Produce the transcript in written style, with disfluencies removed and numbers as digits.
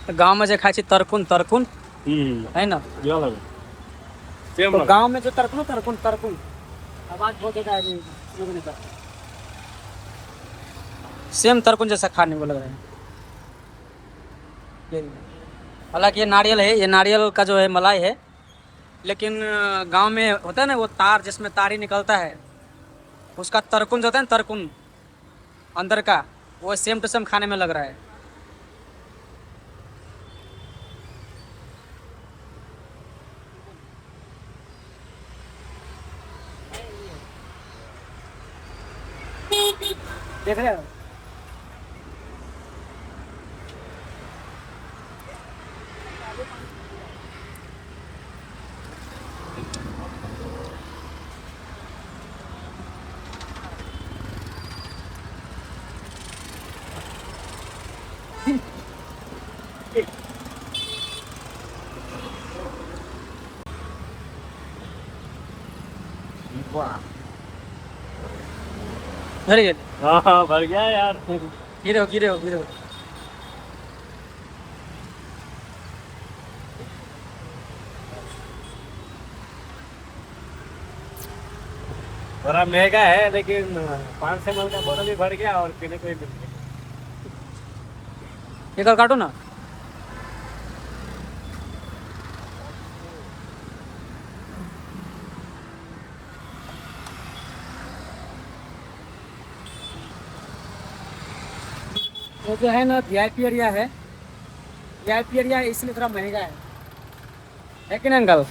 गाँव में जो खाई छी तरकुन तरकुन है ना, तो गाँव में जो तरकुन तरकुन तरकुन आवाज बहुत देता है रुकने का, सेम तरकुन जैसा खाने को लग रहा है। हालांकि ये नारियल है, ये नारियल का जो है मलाई है, लेकिन गांव में होता है ना वो तार जिसमें तार ही निकलता है, उसका तरकुन जो होता है ना तरकुन अंदर का, वो सेम टू सेम खाने में लग रहा है। देख रहे हो? भर गए। हाँ भर गया यार। गिरे हो गिरे हो गिरे हो। थोड़ा महंगा है लेकिन 500 ml का बोतल भी भर गया और पीने को भी मिल गया। एक और काटो ना। वो जो है ना वीआईपी एरिया है, वीआईपी एरिया इसलिए थोड़ा महंगा है कि नहीं अंकल?